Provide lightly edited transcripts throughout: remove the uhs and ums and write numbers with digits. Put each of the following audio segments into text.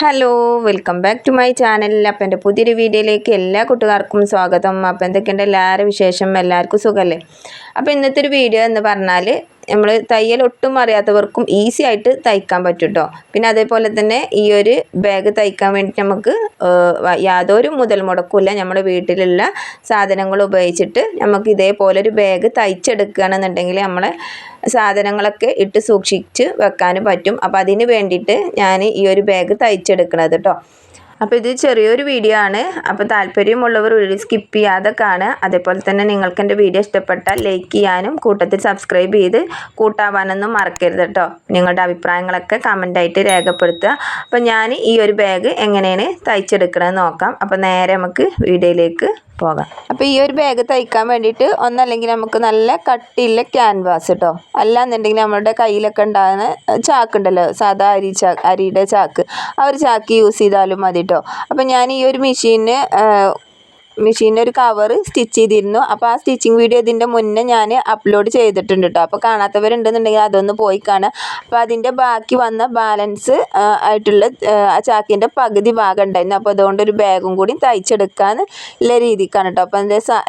Hello welcome back to my channel. അപ്പം എൻ്റെ പുതിയൊരു വീഡിയോയിലേക്ക് എല്ലാ കൂട്ടുകാർക്കും സ്വാഗതം. അപ്പോൾ എന്തൊക്കെയുണ്ട് എല്ലാവരും വിശേഷം? എല്ലാവർക്കും സുഖമല്ലേ? അപ്പോൾ ഇന്നത്തെ ഒരു വീഡിയോ എന്ന് പറഞ്ഞാൽ നമ്മൾ തയ്യൽ ഒട്ടും അറിയാത്തവർക്കും ഈസി ആയിട്ട് തയ്ക്കാൻ പറ്റും കേട്ടോ. പിന്നെ അതേപോലെ തന്നെ ഈ ഒരു ബാഗ് തയ്ക്കാൻ വേണ്ടിയിട്ട് നമുക്ക് യാതൊരു മുതൽ മുടക്കില്ല. നമ്മുടെ വീട്ടിലുള്ള സാധനങ്ങൾ ഉപയോഗിച്ചിട്ട് നമുക്ക് ഇതേപോലെ ഒരു ബാഗ് തയ്ച്ചെടുക്കുകയാണെന്നുണ്ടെങ്കിൽ നമ്മളെ സാധനങ്ങളൊക്കെ ഇട്ട് സൂക്ഷിച്ച് വെക്കാനും പറ്റും. അപ്പോൾ അതിന് വേണ്ടിയിട്ട് ഞാൻ ഈ ഒരു ബാഗ് തയ്ച്ചെടുക്കണത് കേട്ടോ. അപ്പോൾ ഇത് ചെറിയൊരു വീഡിയോ ആണ്. അപ്പോൾ താല്പര്യമുള്ളവർ വീഡിയോ സ്കിപ്പ് ചെയ്യാതെ കാണുക. അതേപോലെ തന്നെ നിങ്ങൾക്ക് എൻ്റെ വീഡിയോ ഇഷ്ടപ്പെട്ടാൽ ലൈക്ക് ചെയ്യാനും കൂട്ടത്തിൽ സബ്സ്ക്രൈബ് ചെയ്ത് കൂട്ടാവാനൊന്നും മറക്കരുത് കേട്ടോ. നിങ്ങളുടെ അഭിപ്രായങ്ങളൊക്കെ കമൻ്റായിട്ട് രേഖപ്പെടുത്തുക. അപ്പോൾ ഞാൻ ഈ ഒരു ബാഗ് എങ്ങനെയാണ് തയ്ച്ചെടുക്കണമെന്ന് നോക്കാം. അപ്പോൾ നേരെ നമുക്ക് വീഡിയോയിലേക്ക് പോകാം. അപ്പോൾ ഈ ഒരു ബാഗ് തയ്ക്കാൻ വേണ്ടിയിട്ട് ഒന്നല്ലെങ്കിൽ നമുക്ക് നല്ല കട്ടിയുള്ള ക്യാൻവാസ് കേട്ടോ, അല്ലാന്നുണ്ടെങ്കിൽ നമ്മുടെ കയ്യിലൊക്കെ ഉണ്ടാകുന്ന ചാക്കുണ്ടല്ലോ, സാധാ അരിയുടെ ചാക്ക്, ആ ഒരു ചാക്ക് യൂസ് ചെയ്താലും മതി കേട്ടോ. അപ്പോൾ ഞാൻ ഈ ഒരു മെഷീനിൽ ഒരു കവർ സ്റ്റിച്ച് ചെയ്തിരുന്നു. അപ്പോൾ ആ സ്റ്റിച്ചിങ് വീഡിയോ ഇതിൻ്റെ മുന്നേ ഞാൻ അപ്ലോഡ് ചെയ്തിട്ടുണ്ട് കേട്ടോ. അപ്പോൾ കാണാത്തവരുണ്ടെന്നുണ്ടെങ്കിൽ അതൊന്ന് പോയി കാണുക. അപ്പോൾ അതിൻ്റെ ബാക്കി വന്ന ബാലൻസ് ആയിട്ടുള്ള ആ ചാക്കിൻ്റെ പകുതി ഭാഗം ഉണ്ടായിരുന്നു. അപ്പോൾ അതുകൊണ്ടൊരു ബാഗും കൂടി തയ്ച്ചെടുക്കാൻ ഉള്ള രീതിക്കാണ് കേട്ടോ. അപ്പോൾ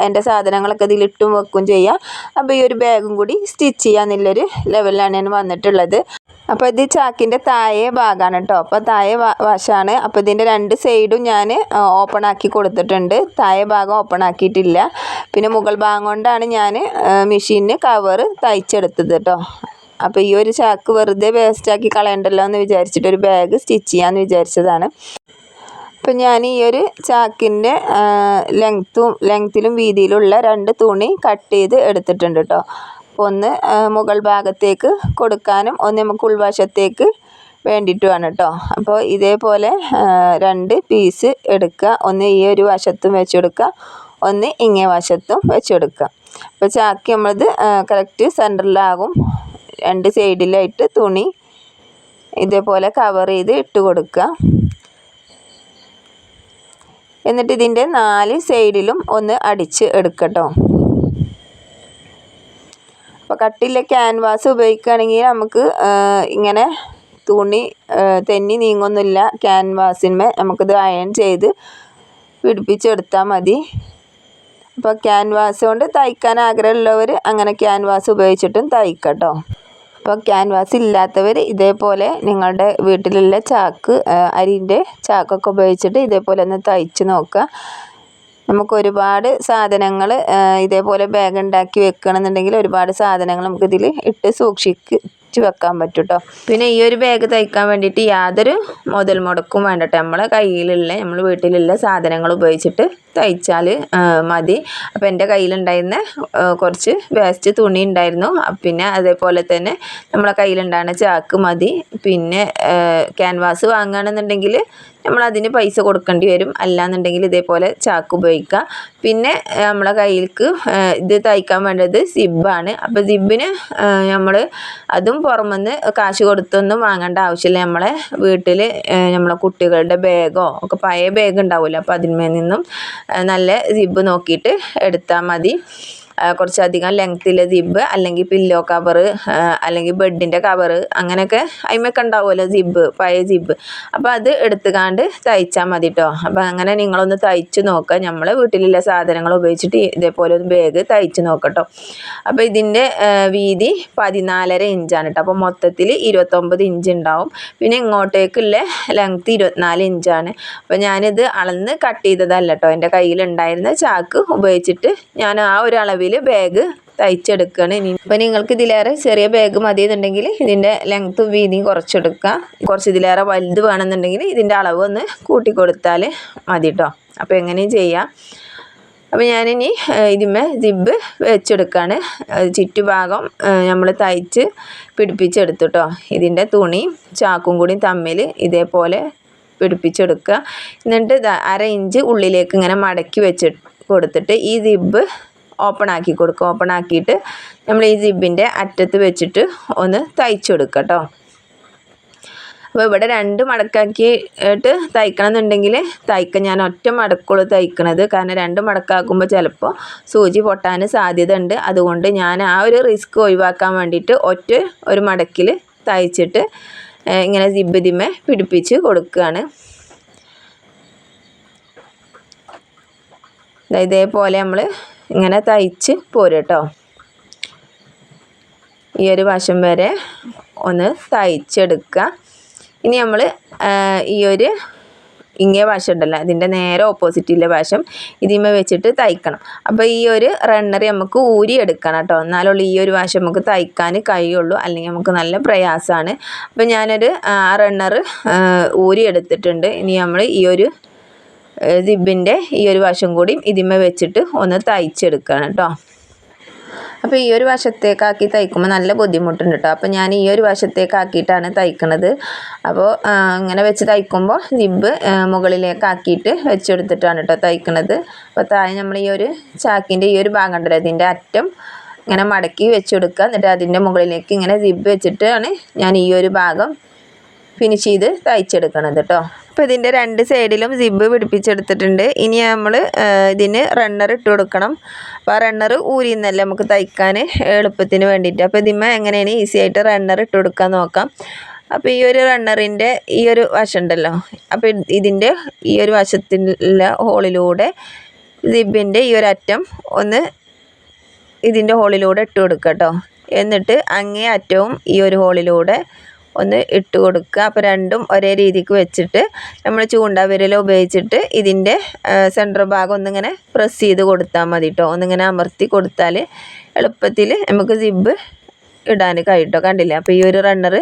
എൻ്റെ സാധനങ്ങളൊക്കെ ഇതിലിട്ടും വെക്കും ചെയ്യാം. അപ്പോൾ ഈ ഒരു ബാഗും കൂടി സ്റ്റിച്ച് ചെയ്യാന്നുള്ളൊരു ലെവലിലാണ് ഞാൻ വന്നിട്ടുള്ളത്. അപ്പോൾ ഇത് ചാക്കിൻ്റെ താഴെ ഭാഗമാണ് കേട്ടോ. അപ്പോൾ താഴെ വശമാണ്. അപ്പോൾ ഇതിൻ്റെ രണ്ട് സൈഡും ഞാൻ ഓപ്പൺ ആക്കി കൊടുത്തിട്ടുണ്ട്. താഴെ ഭാഗം ഓപ്പൺ ആക്കിയിട്ടില്ല. പിന്നെ മുകൾ ഭാഗം കൊണ്ടാണ് ഞാൻ മെഷീനിന് കവർ തയ്ച്ചെടുത്തത് കേട്ടോ. അപ്പോൾ ഈ ഒരു ചാക്ക് വെറുതെ വേസ്റ്റാക്കി കളയണ്ടല്ലോ എന്ന് വിചാരിച്ചിട്ട് ഒരു ബാഗ് സ്റ്റിച്ച് ചെയ്യാമെന്ന് വിചാരിച്ചതാണ്. അപ്പം ഞാൻ ഈ ഒരു ചാക്കിൻ്റെ ലെങ്ത്തിലും വീതിയിലുള്ള രണ്ട് തുണി കട്ട് ചെയ്ത് എടുത്തിട്ടുണ്ട് കേട്ടോ. ഒന്ന് മുകൾ ഭാഗത്തേക്ക് കൊടുക്കാനും ഒന്ന് നമുക്ക് ഉൾവശത്തേക്ക് വേണ്ടിയിട്ടുമാണ് കേട്ടോ. അപ്പോൾ ഇതേപോലെ രണ്ട് പീസ് എടുക്കുക. ഒന്ന് ഈ ഒരു വശത്തും വെച്ചെടുക്കുക, ഒന്ന് ഇങ്ങേ വശത്തും വെച്ചെടുക്കുക. അപ്പോൾ ചാക്ക് നമ്മളത് കറക്റ്റ് സെൻറ്ററിലാകും. രണ്ട് സൈഡിലായിട്ട് തുണി ഇതേപോലെ കവർ ചെയ്ത് ഇട്ട് കൊടുക്കുക. എന്നിട്ട് ഇതിൻ്റെ 4 സൈഡിലും ഒന്ന് അടിച്ച് എടുക്കട്ടോ. അപ്പോൾ കട്ടിയുള്ള ക്യാൻവാസ് ഉപയോഗിക്കുകയാണെങ്കിൽ നമുക്ക് ഇങ്ങനെ തുണി തെന്നി നീങ്ങുന്നില്ല. ക്യാൻവാസിന്മേൽ നമുക്കിത് അയൺ ചെയ്ത് പിടിപ്പിച്ചെടുത്താൽ മതി. അപ്പോൾ ക്യാൻവാസ് കൊണ്ട് തയ്ക്കാൻ ആഗ്രഹമുള്ളവർ അങ്ങനെ ക്യാൻവാസ് ഉപയോഗിച്ചിട്ടും തയ്ക്കട്ടോ. അപ്പോൾ ക്യാൻവാസ് ഇല്ലാത്തവർ ഇതേപോലെ നിങ്ങളുടെ വീട്ടിലുള്ള ചാക്ക്, അരിൻ്റെ ചാക്കൊക്കെ ഉപയോഗിച്ചിട്ട് ഇതേപോലെ ഒന്ന് തയ്ച്ച് നോക്കുക. നമുക്ക് ഒരുപാട് സാധനങ്ങൾ ഇതേപോലെ ബാഗ് ഉണ്ടാക്കി വെക്കണമെന്നുണ്ടെങ്കിൽ ഒരുപാട് സാധനങ്ങൾ നമുക്കിതിൽ ഇട്ട് സൂക്ഷിച്ച് വെക്കാൻ പറ്റും കേട്ടോ. പിന്നെ ഈ ഒരു ബാഗ് തയ്ക്കാൻ വേണ്ടിയിട്ട് യാതൊരു മുതൽ മുടക്കും വേണ്ട കേട്ടോ. നമ്മൾ വീട്ടിലുള്ള സാധനങ്ങൾ ഉപയോഗിച്ചിട്ട് തയ്ച്ചാൽ മതി. അപ്പോൾ എൻ്റെ കയ്യിലുണ്ടായിരുന്ന കുറച്ച് വേസ്റ്റ് തുണി ഉണ്ടായിരുന്നു. പിന്നെ അതേപോലെ തന്നെ നമ്മളെ കയ്യിലുണ്ടാകുന്ന ചാക്ക് മതി. പിന്നെ ക്യാൻവാസ് വാങ്ങുകയാണെന്നുണ്ടെങ്കിൽ നമ്മളതിന് പൈസ കൊടുക്കേണ്ടി വരും. അല്ലാന്നുണ്ടെങ്കിൽ ഇതേപോലെ ചാക്ക് ഉപയോഗിക്കുക. പിന്നെ നമ്മളെ കയ്യിലേക്ക് ഇത് തയ്ക്കാൻ വേണ്ടത് സിബ്ബാണ്. അപ്പോൾ സിബിന് നമ്മൾ അതും പുറമെന്ന് കാശ് കൊടുത്തൊന്നും വാങ്ങേണ്ട ആവശ്യമില്ല. നമ്മളെ വീട്ടിൽ നമ്മളെ കുട്ടികളുടെ ബാഗോ ഒക്കെ പഴയ ബാഗ് ഉണ്ടാവുമല്ലോ, അപ്പോൾ അതിന്മേൽ നിന്നും നല്ല സിബ് നോക്കിയിട്ട് എടുത്താൽ മതി. കുറച്ചധികം ലെങ്ത്തിലെ സിബ്, അല്ലെങ്കിൽ പില്ലോ കവറ്, അല്ലെങ്കിൽ ബെഡിൻ്റെ കവറ്, അങ്ങനെയൊക്കെ അതിമൊക്കെ ഉണ്ടാവുമല്ലോ സിബ്, പഴയ സിബ്. അപ്പോൾ അത് എടുത്തുകാണ്ട് തയ്ച്ചാൽ മതി കേട്ടോ. അപ്പോൾ അങ്ങനെ നിങ്ങളൊന്ന് തയ്ച്ച് നോക്കുക. നമ്മളെ വീട്ടിലുള്ള സാധനങ്ങൾ ഉപയോഗിച്ചിട്ട് ഇതേപോലെ ഒരു ബാഗ് തയ്ച്ച് നോക്കട്ടോ. അപ്പോൾ ഇതിൻ്റെ വീതി 14.5 ഇഞ്ചാണ് കേട്ടോ. അപ്പോൾ മൊത്തത്തിൽ 29 ഇഞ്ച് ഉണ്ടാവും. പിന്നെ ഇങ്ങോട്ടേക്കുള്ള ലെങ്ത്ത് 24 ഇഞ്ചാണ്. അപ്പോൾ ഞാനിത് അളന്ന് കട്ട് ചെയ്തതല്ല കേട്ടോ. എൻ്റെ കയ്യിലുണ്ടായിരുന്ന ചാക്ക് ഉപയോഗിച്ചിട്ട് ഞാൻ ആ ഒരു അളവിൽ ബാഗ് തയ്ച്ചെടുക്കുകയാണ്. അപ്പോൾ നിങ്ങൾക്ക് ഇതിലേറെ ചെറിയ ബാഗ് മതി എന്നുണ്ടെങ്കിൽ ഇതിൻ്റെ ലെങ്ത്തും വീതിയും കുറച്ചെടുക്കുക. കുറച്ച് ഇതിലേറെ വലുത് വേണമെന്നുണ്ടെങ്കിൽ ഇതിൻ്റെ അളവ് ഒന്ന് കൂട്ടി കൊടുത്താൽ മതി കേട്ടോ. അപ്പോൾ എങ്ങനെയും ചെയ്യാം. അപ്പോൾ ഞാനിനി ഇതിന്മേ സിബ് വെച്ചെടുക്കുകയാണ്. ചുറ്റുഭാഗം നമ്മൾ തയ്ച്ച് പിടിപ്പിച്ചെടുത്തു കേട്ടോ. ഇതിൻ്റെ തുണിയും ചാക്കും കൂടി തമ്മിൽ ഇതേപോലെ പിടിപ്പിച്ചെടുക്കുക. എന്നിട്ട് 1/2 ഇഞ്ച് ഉള്ളിലേക്ക് ഇങ്ങനെ മടക്കി വെച്ച് കൊടുത്തിട്ട് ഈ സിബ് ഓപ്പൺ ആക്കി കൊടുക്കുക. ഓപ്പൺ ആക്കിയിട്ട് നമ്മൾ ഈ സിബിൻ്റെ അറ്റത്ത് വെച്ചിട്ട് ഒന്ന് തയ്ച്ചെടുക്കുക കേട്ടോ. അപ്പോൾ ഇവിടെ 2 മടക്കാക്കിയിട്ട് തയ്ക്കണം എന്നുണ്ടെങ്കിൽ ഞാൻ ഒറ്റ മടക്കുള്ളൂ തയ്ക്കണത്. കാരണം 2 മടക്കാക്കുമ്പോൾ ചിലപ്പോൾ സൂചി പൊട്ടാൻ സാധ്യത ഉണ്ട്. അതുകൊണ്ട് ഞാൻ ആ ഒരു റിസ്ക് ഒഴിവാക്കാൻ വേണ്ടിയിട്ട് ഒരു മടക്കിൽ തയ്ച്ചിട്ട് ഇങ്ങനെ സിബ് ഇതിമേ പിടിപ്പിച്ച് കൊടുക്കുകയാണ്. ഇതേപോലെ നമ്മൾ ഇങ്ങനെ തയ്ച്ച് പോരും കേട്ടോ. ഈ ഒരു വശം വരെ ഒന്ന് തയ്ച്ചെടുക്കുക. ഇനി നമ്മൾ ഈ ഒരു ഇങ്ങേ വശം ഉണ്ടല്ലോ, അതിൻ്റെ നേരെ ഓപ്പോസിറ്റുള്ള വശം ഇതിമേ വെച്ചിട്ട് തയ്ക്കണം. അപ്പോൾ ഈ ഒരു റണ്ണർ നമുക്ക് ഊരി എടുക്കണം കേട്ടോ, എന്നാലുള്ള ഈ ഒരു വശം നമുക്ക് തയ്ക്കാൻ കഴിയുള്ളൂ, അല്ലെങ്കിൽ നമുക്ക് നല്ല പ്രയാസമാണ്. അപ്പോൾ ഞാനൊരു റണ്ണർ ഊരി എടുത്തിട്ടുണ്ട്. ഇനി നമ്മൾ ഈ ഒരു സിബിൻ്റെ ഈ ഒരു വശം കൂടി ഇതിമേ വെച്ചിട്ട് ഒന്ന് തയ്ച്ചെടുക്കണം കേട്ടോ. അപ്പോൾ ഈ ഒരു വശത്തേക്കാക്കി തയ്ക്കുമ്പോൾ നല്ല ബുദ്ധിമുട്ടുണ്ട് കേട്ടോ. അപ്പോൾ ഞാൻ ഈ ഒരു വശത്തേക്കാക്കിയിട്ടാണ് തയ്ക്കുന്നത്. അപ്പോൾ ഇങ്ങനെ വെച്ച് തയ്ക്കുമ്പോൾ സിബ് മുകളിലേക്കാക്കിയിട്ട് വെച്ചെടുത്തിട്ടാണ് കേട്ടോ തയ്ക്കുന്നത്. അപ്പോൾ താഴെ നമ്മൾ ഈ ഒരു ചാക്കിൻ്റെ ഈ ഒരു ഭാഗം ഉണ്ടല്ലോ, ഇതിൻ്റെ അറ്റം ഇങ്ങനെ മടക്കി വെച്ചെടുക്കുക. എന്നിട്ട് അതിൻ്റെ മുകളിലേക്ക് ഇങ്ങനെ സിബ് വെച്ചിട്ടാണ് ഞാൻ ഈ ഒരു ഭാഗം ഫിനിഷ് ചെയ്ത് തയ്ച്ചെടുക്കണത് കേട്ടോ. അപ്പോൾ ഇതിൻ്റെ രണ്ട് സൈഡിലും സിബ് പിടിപ്പിച്ചെടുത്തിട്ടുണ്ട്. ഇനി നമ്മൾ ഇതിന് റണ്ണർ ഇട്ട് കൊടുക്കണം. അപ്പോൾ ആ റണ്ണർ ഊരി നിന്നല്ലേ നമുക്ക് തയ്ക്കാൻ എളുപ്പത്തിന് വേണ്ടിയിട്ട്. അപ്പോൾ ഇതിന്മേൽ എങ്ങനെയാണ് ഈസി ആയിട്ട് റണ്ണർ ഇട്ട് കൊടുക്കാൻ നോക്കാം. അപ്പോൾ ഈ ഒരു റണ്ണറിൻ്റെ ഈ ഒരു വശം ഉണ്ടല്ലോ, അപ്പോൾ ഇതിൻ്റെ ഈ ഒരു വശത്തിലുള്ള ഹോളിലൂടെ സിബിൻ്റെ ഈ ഒരു അറ്റം ഒന്ന് ഇതിൻ്റെ ഹോളിലൂടെ ഇട്ട് കൊടുക്കുക കേട്ടോ. എന്നിട്ട് അങ്ങേ അറ്റവും ഈ ഒരു ഹോളിലൂടെ ഒന്ന് ഇട്ട് കൊടുക്കുക. അപ്പോൾ രണ്ടും ഒരേ രീതിക്ക് വെച്ചിട്ട് നമ്മൾ ചൂണ്ട വിരൽ ഉപയോഗിച്ചിട്ട് ഇതിൻ്റെ സെൻറ്റർ ഭാഗം ഒന്നിങ്ങനെ പ്രസ് ചെയ്ത് കൊടുത്താൽ മതി കേട്ടോ. ഒന്നിങ്ങനെ അമർത്തി കൊടുത്താൽ എളുപ്പത്തിൽ നമുക്ക് സിബ് ഇടാൻ കഴിയും കേട്ടോ. കണ്ടില്ലേ? അപ്പോൾ ഈ ഒരു റണ്ണർ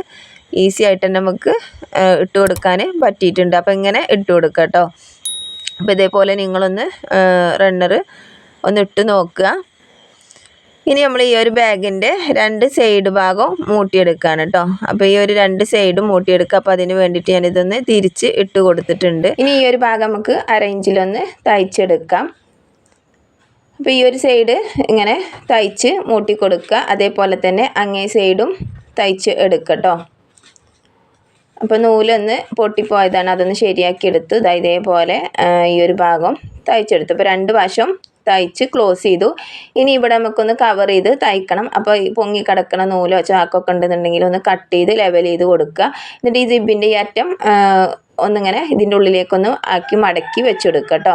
ഈസി ആയിട്ട് തന്നെ നമുക്ക് ഇട്ട് കൊടുക്കാൻ പറ്റിയിട്ടുണ്ട്. അപ്പോൾ ഇങ്ങനെ ഇട്ട് കൊടുക്കുക കേട്ടോ. അപ്പോൾ ഇതേപോലെ നിങ്ങളൊന്ന് റണ്ണർ ഒന്ന് ഇട്ട് നോക്കുക. ഇനി നമ്മൾ ഈ ഒരു ബാഗിൻ്റെ രണ്ട് സൈഡ് ഭാഗം മൂട്ടിയെടുക്കുകയാണ് കേട്ടോ. അപ്പോൾ ഈ ഒരു രണ്ട് സൈഡും മൂട്ടിയെടുക്കുക. അപ്പോൾ അതിന് വേണ്ടിയിട്ട് ഞാനിതൊന്ന് തിരിച്ച് ഇട്ട് കൊടുത്തിട്ടുണ്ട്. ഇനി ഈ ഒരു ഭാഗം നമുക്ക് അറേഞ്ചിലൊന്ന് തയ്ച്ചെടുക്കാം. അപ്പോൾ ഈ ഒരു സൈഡ് ഇങ്ങനെ തയ്ച്ച് മൂട്ടി കൊടുക്കുക. അതേപോലെ തന്നെ അങ്ങേ സൈഡും തയ്ച്ച് എടുക്കുക കേട്ടോ. അപ്പോൾ നൂലൊന്ന് പൊട്ടിപ്പോയതാണ്, അതൊന്ന് ശരിയാക്കി എടുത്തു. ഇതേപോലെ ഈ ഒരു ഭാഗം തയ്ച്ചെടുത്തു. അപ്പോൾ രണ്ട് വശം തയ്ച്ച് ക്ലോസ് ചെയ്തു. ഇനി ഇവിടെ നമുക്കൊന്ന് കവർ ചെയ്ത് തയ്ക്കണം. അപ്പോൾ ഈ പൊങ്ങി കിടക്കണ നൂലോ ചാക്കൊക്കെ ഉണ്ടെന്നുണ്ടെങ്കിൽ ഒന്ന് കട്ട് ചെയ്ത് ലെവൽ ചെയ്ത് കൊടുക്കുക. എന്നിട്ട് ഈ സിബിൻ്റെ ഈ അറ്റം ഒന്നിങ്ങനെ ഇതിൻ്റെ ഉള്ളിലേക്കൊന്ന് ആക്കി മടക്കി വെച്ചെടുക്കുക കേട്ടോ.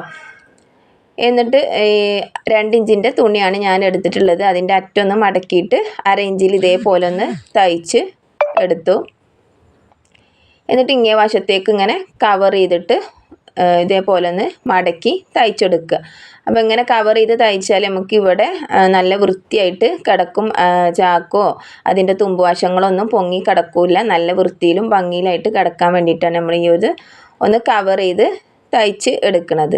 എന്നിട്ട് 2 ഇഞ്ചിൻ്റെ തുണിയാണ് ഞാൻ എടുത്തിട്ടുള്ളത്. അതിൻ്റെ അറ്റം ഒന്ന് മടക്കിയിട്ട് 1/2 ഇഞ്ചിൽ ഇതേപോലെ ഒന്ന് തയ്ച്ച് എടുത്തു. എന്നിട്ട് ഇങ്ങേ വശത്തേക്ക് ഇങ്ങനെ കവർ ചെയ്തിട്ട് ഇതേപോലെ ഒന്ന് മടക്കി തയ്ച്ചെടുക്കുക. അപ്പോൾ ഇങ്ങനെ കവർ ചെയ്ത് തയ്ച്ചാൽ നമുക്ക് ഇവിടെ നല്ല വൃത്തിയായിട്ട് കിടക്കും. ചാക്കോ അതിൻ്റെ തുമ്പുവശങ്ങളൊന്നും പൊങ്ങി കിടക്കില്ല. നല്ല വൃത്തിയിലും ഭംഗിയിലായിട്ട് കിടക്കാൻ വേണ്ടിയിട്ടാണ് നമ്മൾ ഈ ഒരു ഒന്ന് കവർ ചെയ്ത് തയ്ച്ച് എടുക്കുന്നത്.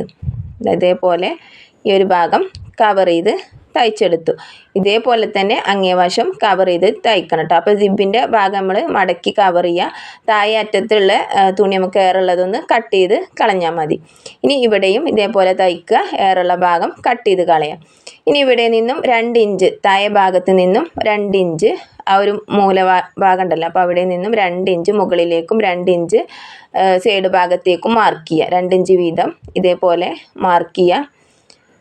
ഇതേപോലെ ഈ ഒരു ഭാഗം കവർ ചെയ്ത് തയ്ച്ചെടുത്തു. ഇതേപോലെ തന്നെ അങ്ങേ വശം കവർ ചെയ്ത് തയ്ക്കണം കേട്ടോ. അപ്പോൾ സിബിൻ്റെ ഭാഗം നമ്മൾ മടക്കി കവർ ചെയ്യുക. താഴെ അറ്റത്തുള്ള തുണി നമുക്ക് ഏറുള്ളതൊന്ന് കട്ട് ചെയ്ത് കളഞ്ഞാൽ മതി. ഇനി ഇവിടെയും ഇതേപോലെ തയ്ക്കുക. ഏറുള്ള ഭാഗം കട്ട് ചെയ്ത് കളയാം. ഇനി ഇവിടെ നിന്നും 2 ഇഞ്ച് താഴെ ഭാഗത്ത് നിന്നും 2 ഇഞ്ച് ആ ഒരു ഭാഗം ഉണ്ടല്ലോ, അപ്പോൾ അവിടെ നിന്നും 2 ഇഞ്ച് മുകളിലേക്കും 2 ഇഞ്ച് സൈഡ് ഭാഗത്തേക്കും മാർക്ക് ചെയ്യുക. 2 ഇഞ്ച് വീതം ഇതേപോലെ മാർക്ക് ചെയ്യുക.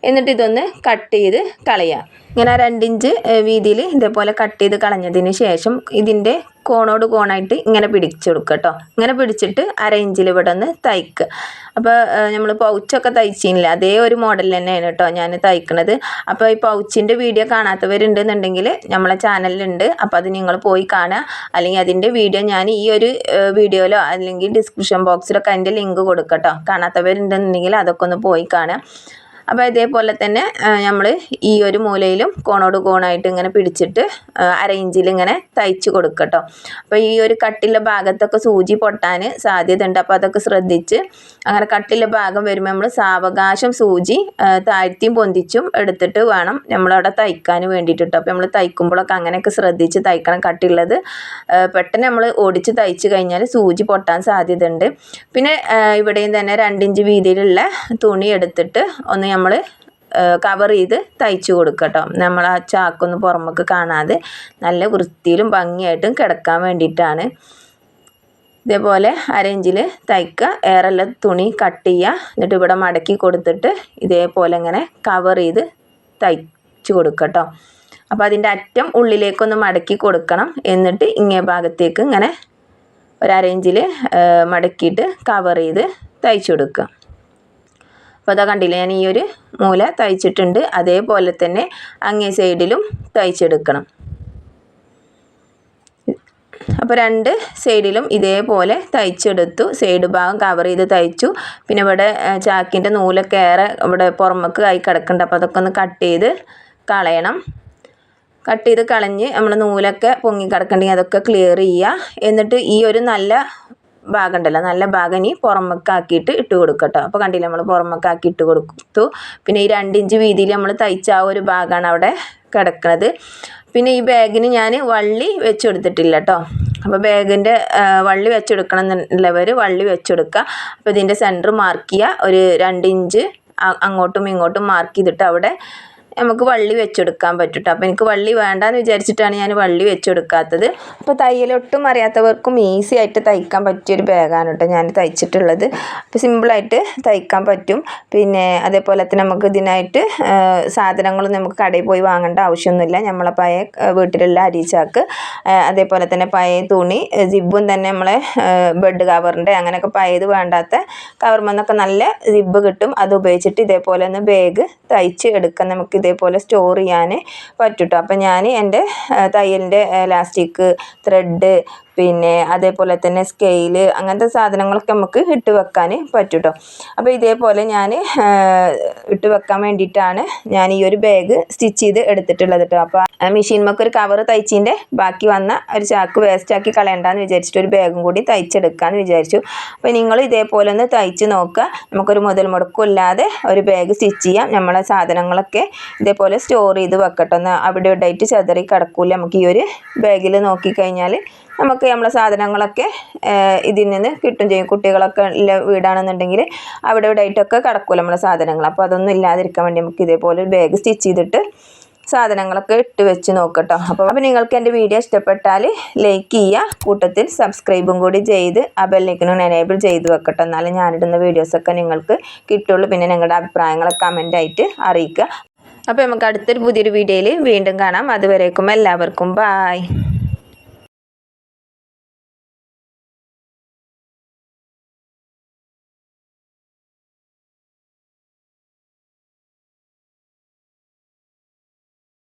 എന്നിട്ട് ഇതൊന്ന് കട്ട് ചെയ്ത് കളയുക. ഇങ്ങനെ 2 ഇഞ്ച് വീതിയിൽ ഇതേപോലെ കട്ട് ചെയ്ത് കളഞ്ഞതിന് ശേഷം ഇതിൻ്റെ കോണോട് കോണായിട്ട് ഇങ്ങനെ പിടിച്ചെടുക്കുക കേട്ടോ. ഇങ്ങനെ പിടിച്ചിട്ട് 1/2 ഇഞ്ചിൽ ഇവിടെ ഒന്ന് തയ്ക്കുക. അപ്പോൾ നമ്മൾ പൗച്ചൊക്കെ തയ്ച്ചില്ല അതേ ഒരു മോഡൽ തന്നെയാണ് കേട്ടോ ഞാൻ തയ്ക്കുന്നത്. അപ്പോൾ ഈ പൗച്ചിൻ്റെ വീഡിയോ കാണാത്തവരുണ്ടെന്നുണ്ടെങ്കിൽ നമ്മളെ ചാനലിലുണ്ട്. അപ്പോൾ അത് നിങ്ങൾ പോയി കാണുക. അല്ലെങ്കിൽ അതിൻ്റെ വീഡിയോ ഞാൻ ഈ ഒരു വീഡിയോയിലോ അല്ലെങ്കിൽ ഡിസ്ക്രിപ്ഷൻ ബോക്സിലൊക്കെ അതിൻ്റെ ലിങ്ക് കൊടുക്കാം കേട്ടോ. കാണാത്തവരുണ്ടെന്നുണ്ടെങ്കിൽ അതൊക്കെ ഒന്ന് പോയി കാണുക. അപ്പോൾ ഇതേപോലെ തന്നെ നമ്മൾ ഈ ഒരു മൂലയിലും കോണോട് കോണായിട്ട് ഇങ്ങനെ പിടിച്ചിട്ട് 1/2 ഇഞ്ചിൽ ഇങ്ങനെ തയ്ച്ച് കൊടുക്കുക കേട്ടോ. അപ്പോൾ ഈ ഒരു കട്ടിലെ ഭാഗത്തൊക്കെ സൂചി പൊട്ടാൻ സാധ്യത ഉണ്ട്. അപ്പോൾ അതൊക്കെ ശ്രദ്ധിച്ച് അങ്ങനെ കട്ടിലെ ഭാഗം വരുമ്പോൾ നമ്മൾ സാവകാശം സൂചി താഴ്ത്തിയും പൊന്തിച്ചും എടുത്തിട്ട് വേണം നമ്മളവിടെ തയ്ക്കാൻ വേണ്ടിയിട്ട് കേട്ടോ. അപ്പോൾ നമ്മൾ തയ്ക്കുമ്പോഴൊക്കെ അങ്ങനെയൊക്കെ ശ്രദ്ധിച്ച് തയ്ക്കണം. കട്ടിയുള്ളത് പെട്ടെന്ന് നമ്മൾ ഓടിച്ച് തയ്ച്ച് കഴിഞ്ഞാൽ സൂചി പൊട്ടാൻ സാധ്യത ഉണ്ട്. പിന്നെ ഇവിടെയും തന്നെ 2 ഇഞ്ച് വീതിയിലുള്ള തുണി എടുത്തിട്ട് ഒന്ന് നമ്മൾ കവർ ചെയ്ത് തയ്ച്ച് കൊടുക്കുക കേട്ടോ. നമ്മൾ ആ ചാക്കൊന്ന് പുറമൊക്കെ കാണാതെ നല്ല വൃത്തിയിലും ഭംഗിയായിട്ടും കിടക്കാൻ വേണ്ടിയിട്ടാണ്. ഇതേപോലെ 1/2 ഇഞ്ചിൽ തയ്ക്കുക. ഏറെല്ലാം തുണി കട്ട് ചെയ്യുക. എന്നിട്ട് ഇവിടെ മടക്കി കൊടുത്തിട്ട് ഇതേപോലെ ഇങ്ങനെ കവർ ചെയ്ത് തയ്ച്ച് കൊടുക്കുക കേട്ടോ. അപ്പോൾ അതിൻ്റെ അറ്റം ഉള്ളിലേക്കൊന്ന് മടക്കി കൊടുക്കണം. എന്നിട്ട് ഇങ്ങേ ഭാഗത്തേക്ക് ഇങ്ങനെ ഒരു 1/2 ഇഞ്ചിൽ മടക്കിയിട്ട് കവർ ചെയ്ത് തയ്ച്ചു കൊടുക്കുക. അപ്പോൾ അതാ കണ്ടില്ലേ, ഞാൻ ഈ ഒരു മൂല തയ്ച്ചിട്ടുണ്ട്. അതേപോലെ തന്നെ അങ്ങേ സൈഡിലും തയ്ച്ചെടുക്കണം. അപ്പോൾ 2 സൈഡിലും ഇതേപോലെ തയ്ച്ചെടുത്തു. സൈഡ് ഭാഗം കവർ ചെയ്ത് തയ്ച്ചു. പിന്നെ ഇവിടെ ചാക്കിൻ്റെ നൂലൊക്കെ ഏറെ ഇവിടെ പുറമേക്ക് ആയി കിടക്കുന്നുണ്ട്. അപ്പോൾ അതൊക്കെ ഒന്ന് കട്ട് ചെയ്ത് കളയണം. കട്ട് ചെയ്ത് കളഞ്ഞ് നമ്മൾ നൂലൊക്കെ പൊങ്ങി കിടക്കണമെങ്കിൽ അതൊക്കെ ക്ലിയർ ചെയ്യുക. എന്നിട്ട് ഈ ഒരു നല്ല ഭാഗം ഉണ്ടല്ലോ, നല്ല ഭാഗം ഇനി പുറമേക്കാക്കിയിട്ട് ഇട്ട് കൊടുക്കട്ടോ. അപ്പോൾ കണ്ടില്ല, നമ്മൾ പുറമേക്കാക്കി ഇട്ട് കൊടുത്തു. പിന്നെ ഈ 2 ഇഞ്ച് വീതിയിൽ നമ്മൾ തയ്ച്ച ആ ഒരു ഭാഗമാണ് അവിടെ കിടക്കുന്നത്. പിന്നെ ഈ ബാഗിന് ഞാൻ വള്ളി വെച്ചെടുത്തിട്ടില്ല കേട്ടോ. അപ്പോൾ ബാഗിൻ്റെ വള്ളി വെച്ചെടുക്കണം എന്നുള്ളവർ വള്ളി വെച്ചെടുക്കുക. അപ്പോൾ ഇതിൻ്റെ സെൻറ്റർ മാർക്ക് ചെയ്യുക. ഒരു 2 ഇഞ്ച് അങ്ങോട്ടും ഇങ്ങോട്ടും മാർക്ക് ചെയ്തിട്ട് അവിടെ നമുക്ക് വള്ളി വെച്ചെടുക്കാൻ പറ്റും. അപ്പോൾ എനിക്ക് വള്ളി വേണ്ടാന്ന് വിചാരിച്ചിട്ടാണ് ഞാൻ വള്ളി വെച്ചെടുക്കാത്തത്. അപ്പോൾ തയ്യലൊട്ടും അറിയാത്തവർക്കും ഈസി ആയിട്ട് തയ്ക്കാൻ പറ്റിയൊരു ബാഗാണ് കേട്ടോ ഞാൻ തയ്ച്ചിട്ടുള്ളത്. അപ്പോൾ സിമ്പിളായിട്ട് തയ്ക്കാൻ പറ്റും. പിന്നെ അതേപോലെ തന്നെ നമുക്ക് ഇതിനായിട്ട് സാധനങ്ങളൊന്നും നമുക്ക് കടയിൽ പോയി വാങ്ങേണ്ട ആവശ്യമൊന്നുമില്ല. നമ്മളെ പഴയ വീട്ടിലുള്ള അരിച്ചാക്ക്, അതേപോലെ തന്നെ പഴയ തുണി, ജിബും തന്നെ നമ്മളെ ബെഡ് കവറിൻ്റെ അങ്ങനെയൊക്കെ പഴയത് വേണ്ടാത്ത കവർമെന്നൊക്കെ നല്ല ജിബ് കിട്ടും. അത് ഉപയോഗിച്ചിട്ട് ഇതേപോലെ ഒന്ന് ബാഗ് തയ്ച്ച് എടുക്കാൻ നമുക്ക് ഇതേപോലെ സ്റ്റോർ ചെയ്യാൻ പറ്റും കേട്ടോ. അപ്പം ഞാൻ എൻ്റെ തയ്യലിൻ്റെ ലാസ്റ്റിക്, ത്രെഡ്, പിന്നെ അതേപോലെ തന്നെ സ്കെയിൽ, അങ്ങനത്തെ സാധനങ്ങളൊക്കെ നമുക്ക് ഇട്ട് വെക്കാൻ പറ്റും കേട്ടോ. അപ്പോൾ ഇതേപോലെ ഞാൻ ഇട്ട് വെക്കാൻ വേണ്ടിയിട്ടാണ് ഞാൻ ഈ ഒരു ബാഗ് സ്റ്റിച്ച് ചെയ്ത് എടുത്തിട്ടുള്ളത് കേട്ടോ. അപ്പോൾ മെഷീൻമൊക്കെ ഒരു കവർ തയ്ച്ചതിൻ്റെ ബാക്കി വന്ന ഒരു ചാക്ക് വേസ്റ്റാക്കി കളയണ്ടെന്ന് വിചാരിച്ചിട്ട് ഒരു ബാഗും കൂടി തയ്ച്ചെടുക്കാമെന്ന് വിചാരിച്ചു. അപ്പോൾ നിങ്ങൾ ഇതേപോലെ ഒന്ന് തയ്ച്ച് നോക്കുക. നമുക്കൊരു മുതൽ മുടക്കും ഇല്ലാതെ ഒരു ബാഗ് സ്റ്റിച്ച് ചെയ്യാം. നമ്മളെ സാധനങ്ങളൊക്കെ ഇതേപോലെ സ്റ്റോർ ചെയ്ത് വെക്കട്ടെ. ഒന്ന് അവിടെ ഇവിടെയായിട്ട് ചെതറി കിടക്കില്ല. നമുക്ക് ഈ ഒരു ബാഗിൽ നോക്കിക്കഴിഞ്ഞാൽ നമുക്ക് നമ്മളെ സാധനങ്ങളൊക്കെ ഇതിൽ നിന്ന് കിട്ടും ചെയ്യും. കുട്ടികളൊക്കെ ഉള്ള വീടാണെന്നുണ്ടെങ്കിൽ അവിടെ ഇവിടെ ആയിട്ടൊക്കെ കിടക്കില്ല നമ്മളെ സാധനങ്ങൾ. അപ്പോൾ അതൊന്നും ഇല്ലാതിരിക്കാൻ വേണ്ടി നമുക്ക് ഇതേപോലെ ഒരു ബാഗ് സ്റ്റിച്ച് ചെയ്തിട്ട് സാധനങ്ങളൊക്കെ ഇട്ട് വെച്ച് നോക്കട്ടോ. അപ്പോൾ നിങ്ങൾക്ക് എൻ്റെ വീഡിയോ ഇഷ്ടപ്പെട്ടാൽ ലൈക്ക് ചെയ്യുക, കൂട്ടത്തിൽ സബ്സ്ക്രൈബും കൂടി ചെയ്ത് ആ ബെല്ലൈക്കനും എനേബിൾ ചെയ്ത് വെക്കട്ടോ. എന്നാലും ഞാനിടുന്ന വീഡിയോസൊക്കെ നിങ്ങൾക്ക് കിട്ടുള്ളൂ. പിന്നെ നിങ്ങളുടെ അഭിപ്രായങ്ങളൊക്കെ കമൻ്റായിട്ട് അറിയിക്കുക. അപ്പോൾ നമുക്ക് അടുത്തൊരു പുതിയൊരു വീഡിയോയിൽ വീണ്ടും കാണാം. അതുവരേക്കും എല്ലാവർക്കും ബായ്.